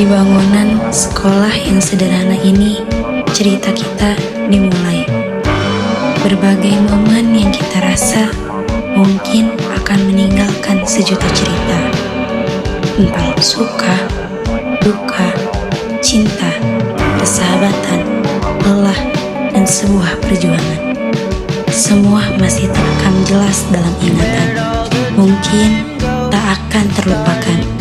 Di bangunan sekolah yang sederhana ini, cerita kita dimulai. Berbagai momen yang kita rasa mungkin akan meninggalkan sejuta cerita. Tentang suka, duka, cinta, persahabatan, lelah, dan sebuah perjuangan. Semua masih terekam jelas dalam ingatan. Mungkin tak akan terlupakan.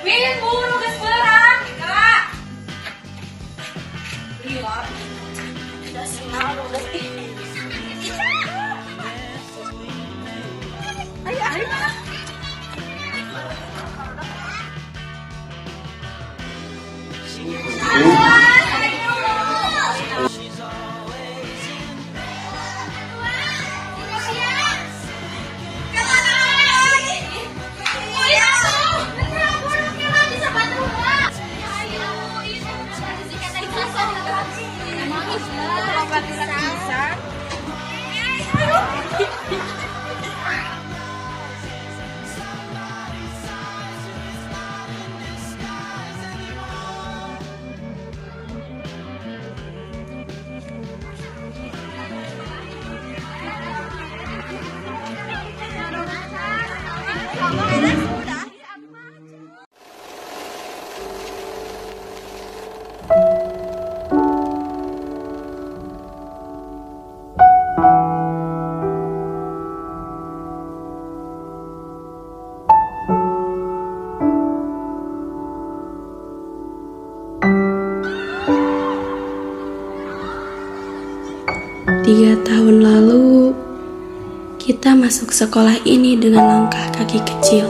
Win, buru gas berang, Kak. Iya. Udah senang udah. Ayo, ayo. Tiga tahun lalu, kita masuk sekolah ini dengan langkah kaki kecil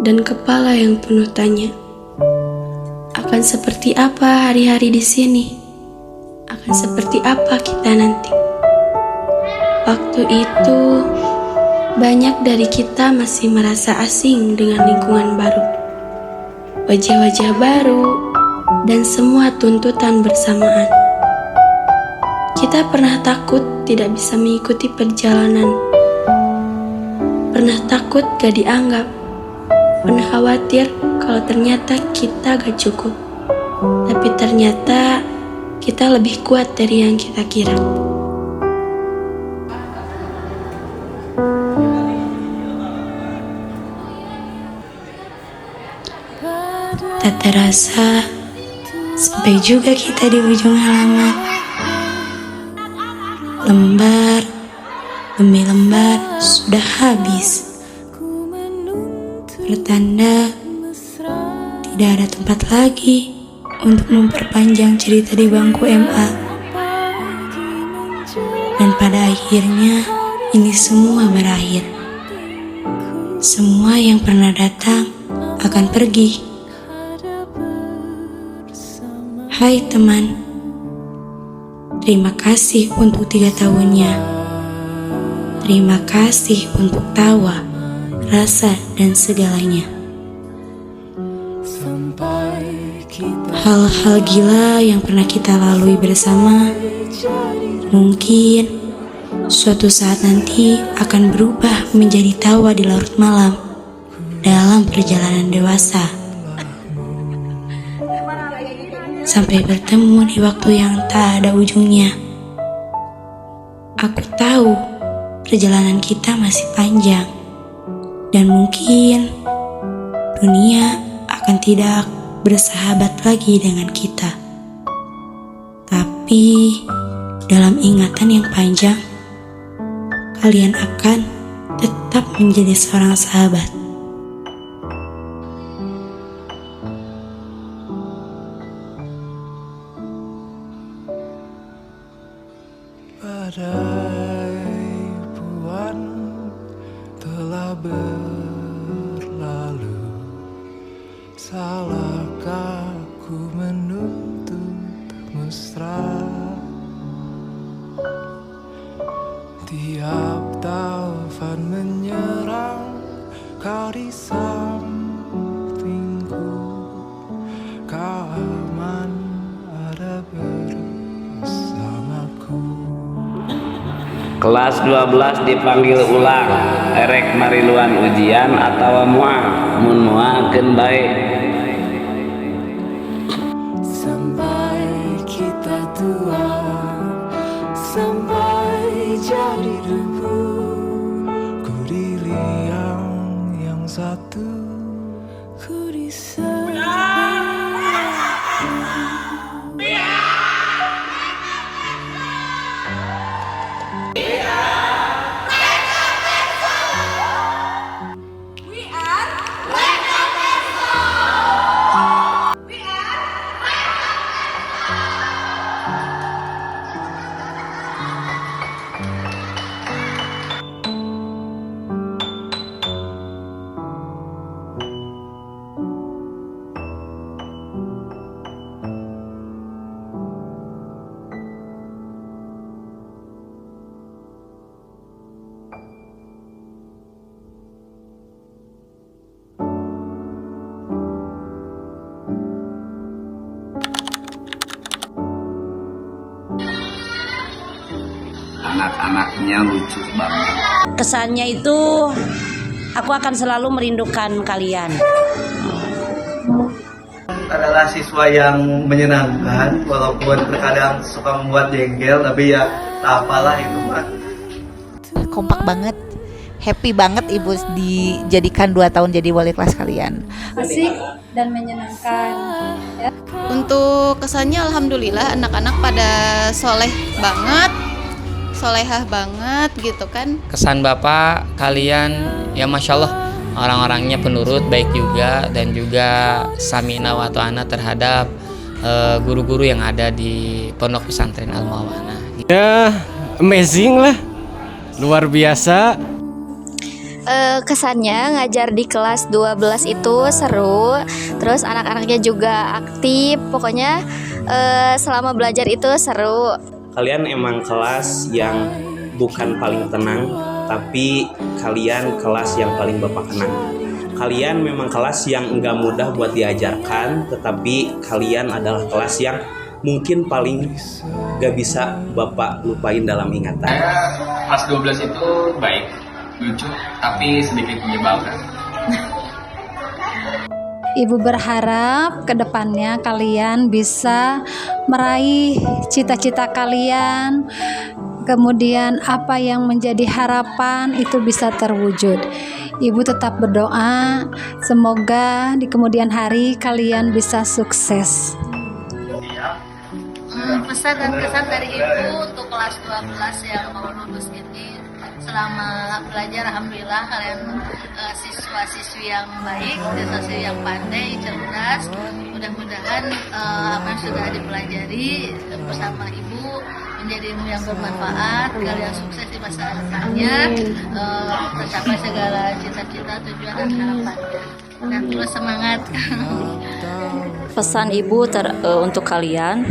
dan kepala yang penuh tanya. Akan seperti apa hari-hari di sini? Akan seperti apa kita nanti? Waktu itu, banyak dari kita masih merasa asing dengan lingkungan baru, wajah-wajah baru, dan semua tuntutan bersamaan. Kita pernah takut tidak bisa mengikuti perjalanan. Pernah takut gak dianggap. Pernah khawatir kalau ternyata kita gak cukup. Tapi ternyata kita lebih kuat dari yang kita kira. Tak terasa, sampai juga kita di ujung halaman. Lembar demi lembar sudah habis. Pertanda tidak ada tempat lagi untuk memperpanjang cerita di bangku MA. Dan pada akhirnya ini semua berakhir. Semua yang pernah datang akan pergi. Hai teman, terima kasih untuk 3 tahunnya. Terima kasih untuk tawa, rasa, dan segalanya. Hal-hal gila yang pernah kita lalui bersama, mungkin suatu saat nanti akan berubah menjadi tawa di larut malam dalam perjalanan dewasa. Sampai bertemu di waktu yang tak ada ujungnya. Aku tahu perjalanan kita masih panjang, dan mungkin dunia akan tidak bersahabat lagi dengan kita. Tapi dalam ingatan yang panjang, kalian akan tetap menjadi seorang sahabat. berlalu, salahkah ku menuntut mesra? Tiap taufan menyerang, kau di sampingku, kau aman ada bersamaku. Kelas 12 dipanggil ulang, erek mariluan ujian atau mual, mun mualkeun bae. Sampai kita tua, sampai jadi debu, ku di liang yang satu, ku di sana. Anak-anaknya lucu banget. Kesannya itu aku akan selalu merindukan kalian. Adalah siswa yang menyenangkan, walaupun terkadang suka membuat jengkel, tapi ya tak apalah itu mah. Kompak banget, happy banget Ibu dijadikan 2 tahun jadi wali kelas kalian. Asik dan menyenangkan ya. Untuk kesannya alhamdulillah anak-anak pada soleh banget, solehah banget gitu kan. Kesan Bapak kalian ya Masya Allah, orang-orangnya penurut baik juga, dan juga samina wa ta'ana terhadap guru-guru yang ada di Pondok Pesantren Al Muawana. Ya amazing lah, luar biasa. Kesannya ngajar di kelas 12 itu seru, terus anak-anaknya juga aktif, pokoknya selama belajar itu seru. Kalian emang kelas yang bukan paling tenang, tapi kalian kelas yang paling Bapak kenang. Kalian memang kelas yang enggak mudah buat diajarkan, tetapi kalian adalah kelas yang mungkin paling gak bisa Bapak lupain dalam ingatan. Kelas 12 itu baik, lucu, tapi sedikit menyebalkan. Ibu berharap ke depannya kalian bisa meraih cita-cita kalian, kemudian apa yang menjadi harapan itu bisa terwujud. Ibu tetap berdoa semoga di kemudian hari kalian bisa sukses. Pesan dan kesan dari Ibu untuk kelas 12 yang mau lulus ini, selama belajar alhamdulillah kalian siswa-siswi yang baik, siswa-siswi yang pandai, cerdas. Mudah-mudahan apa yang sudah dipelajari bersama Ibu menjadi ilmu yang bermanfaat, kalian sukses di masa depannya, tercapai segala cita-cita, tujuan dan harapannya. Dan terus semangat. Pesan Ibu untuk kalian,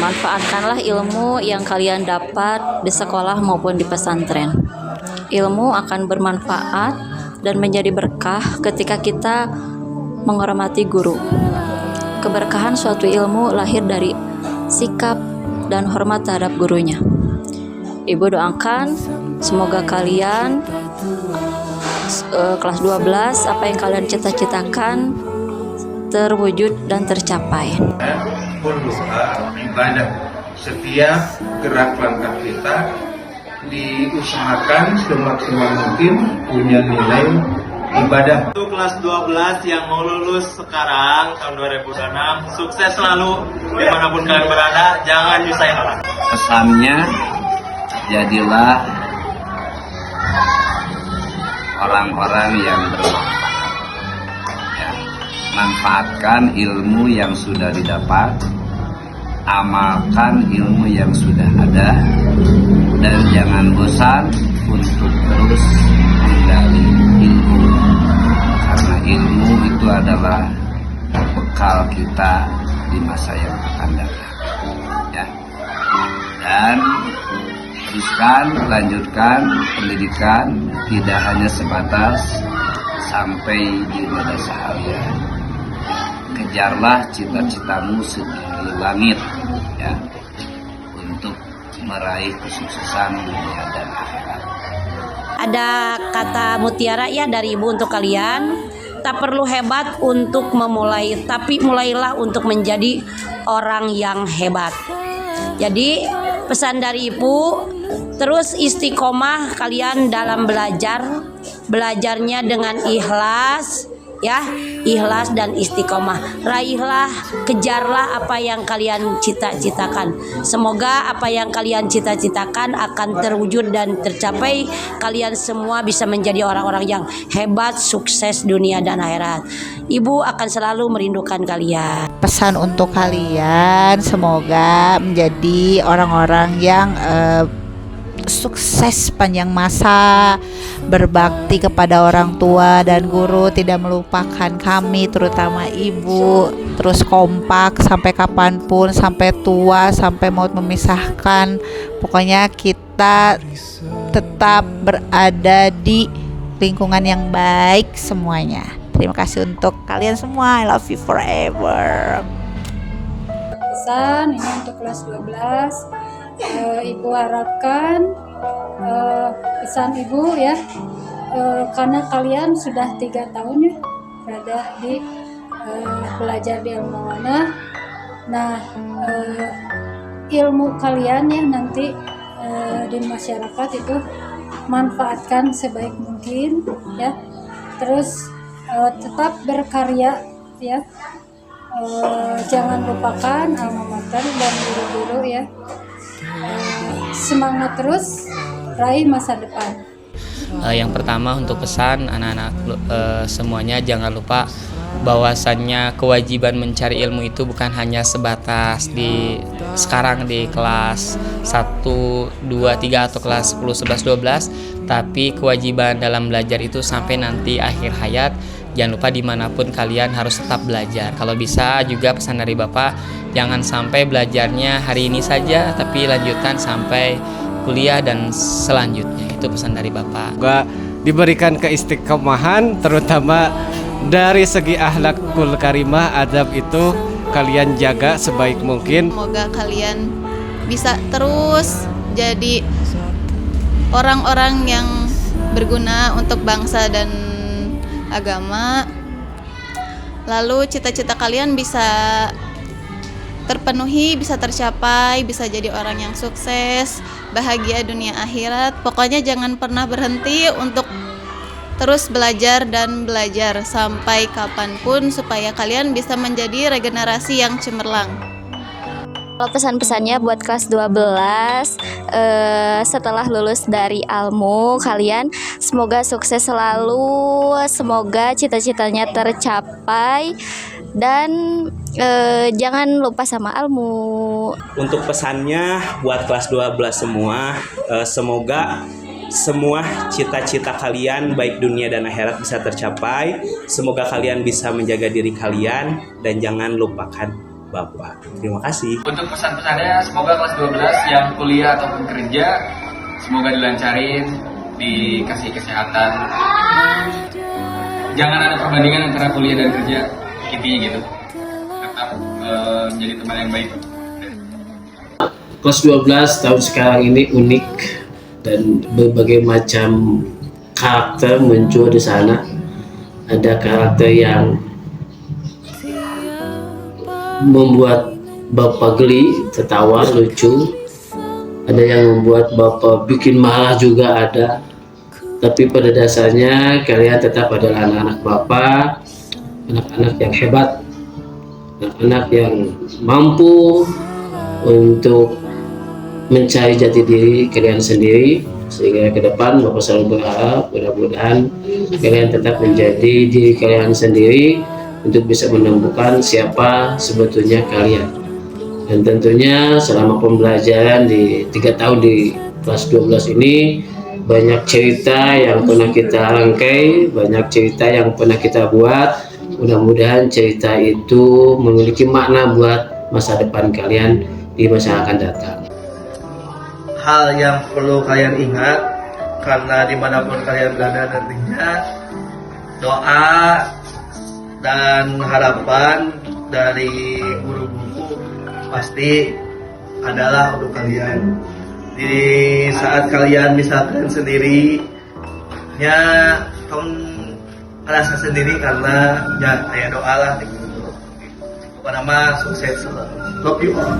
manfaatkanlah ilmu yang kalian dapat di sekolah maupun di pesantren. Ilmu akan bermanfaat dan menjadi berkah ketika kita menghormati guru. Keberkahan suatu ilmu lahir dari sikap dan hormat terhadap gurunya. Ibu doakan semoga kalian kelas 12 apa yang kalian cita-citakan terwujud dan tercapai. Berdoa, ibadah, setiap gerak langkah kita diusahakan semaksimal mungkin punya nilai ibadah. Untuk kelas 12 yang mau lulus sekarang tahun 2006, sukses selalu dimanapun kalian berada, jangan nyusahin orang. Pesannya, jadilah orang-orang yang bermanfaat. Ya, manfaatkan ilmu yang sudah didapat, amalkan ilmu yang sudah ada, dan jangan bosan untuk terus mendalami itu adalah bekal kita di masa yang akan datang. Ya. Dan teruskan, lanjutkan pendidikan, tidak hanya sebatas sampai di madrasah alia. Kejarlah cita-citamu setinggi langit, ya, untuk meraih kesuksesan dunia dan akhirat. Ada kata mutiara ya dari Ibu untuk kalian. Tak perlu hebat untuk memulai, tapi mulailah untuk menjadi orang yang hebat. Jadi pesan dari Ibu, terus istiqomah kalian dalam belajarnya dengan ikhlas, ya, ikhlas dan istiqomah. Raihlah, kejarlah apa yang kalian cita-citakan. Semoga apa yang kalian cita-citakan akan terwujud dan tercapai. Kalian semua bisa menjadi orang-orang yang hebat, sukses dunia dan akhirat. Ibu akan selalu merindukan kalian. Pesan untuk kalian, semoga menjadi orang-orang yang sukses panjang masa, berbakti kepada orang tua dan guru, tidak melupakan kami terutama ibu, terus kompak sampai kapanpun, sampai tua, sampai maut memisahkan. Pokoknya kita tetap berada di lingkungan yang baik semuanya. Terima kasih untuk kalian semua. I love you forever. Pesan ini untuk kelas 12. Ibu harapkan pesan Ibu ya, karena kalian sudah 3 tahun ya berada di belajar di Al-Mawanah. Nah, ilmu kalian ya nanti di masyarakat itu manfaatkan sebaik mungkin ya. Terus tetap berkarya ya. Jangan lupakan alma mater dan guru-guru ya. Semangat terus, raih masa depan. Yang pertama untuk pesan anak-anak semuanya, jangan lupa bahwasannya kewajiban mencari ilmu itu bukan hanya sebatas di sekarang di kelas 1, 2, 3 atau kelas 10, 11, 12, tapi kewajiban dalam belajar itu sampai nanti akhir hayat. Jangan lupa dimanapun kalian harus tetap belajar. Kalau bisa juga pesan dari Bapak, jangan sampai belajarnya hari ini saja, tapi lanjutkan sampai kuliah dan selanjutnya. Itu pesan dari Bapak. Juga diberikan keistiqomahan, terutama dari segi akhlakul karimah, adab itu kalian jaga sebaik mungkin. Semoga kalian bisa terus jadi orang-orang yang berguna untuk bangsa dan agama. Lalu cita-cita kalian bisa terpenuhi, bisa tercapai, bisa jadi orang yang sukses, bahagia dunia akhirat. Pokoknya jangan pernah berhenti untuk terus belajar dan belajar sampai kapanpun supaya kalian bisa menjadi regenerasi yang cemerlang. Kalau pesan-pesannya buat kelas 12, setelah lulus dari Almu, kalian semoga sukses selalu, semoga cita-citanya tercapai, dan jangan lupa sama Almu. Untuk pesannya buat kelas 12 semua, semoga semua cita-cita kalian baik dunia dan akhirat bisa tercapai. Semoga kalian bisa menjaga diri kalian dan jangan lupakan Bapak. Terima kasih. Untuk pesan-pesannya, semoga kelas 12 yang kuliah ataupun kerja, semoga dilancarin, dikasih kesehatan. Jangan ada perbandingan antara kuliah dan kerja, intinya gitu. Tetap menjadi teman yang baik. Kelas 12 tahun sekarang ini unik dan berbagai macam karakter muncul di sana. Ada karakter yang membuat Bapak geli, tertawa, lucu. Ada yang membuat Bapak bikin marah juga ada. Tapi pada dasarnya kalian tetap adalah anak-anak Bapak, anak-anak yang hebat, anak-anak yang mampu untuk mencari jati diri kalian sendiri. Sehingga ke depan Bapak selalu berharap mudah-mudahan kalian tetap menjadi diri kalian sendiri untuk bisa menemukan siapa sebetulnya kalian. Dan tentunya selama pembelajaran di 3 tahun di kelas 12 ini, banyak cerita yang pernah kita rangkai, banyak cerita yang pernah kita buat Mudah-mudahan cerita itu memiliki makna buat masa depan kalian di masa yang akan datang. Hal yang perlu kalian ingat, karena dimanapun kalian berada nantinya, doa dan harapan dari guru-guru pasti adalah untuk kalian. Di saat kalian misalkan sendiri, ya kamu merasa sendiri karena ya kayak doa lah gitu. Pokoknya mah sukses selalu. Love you all.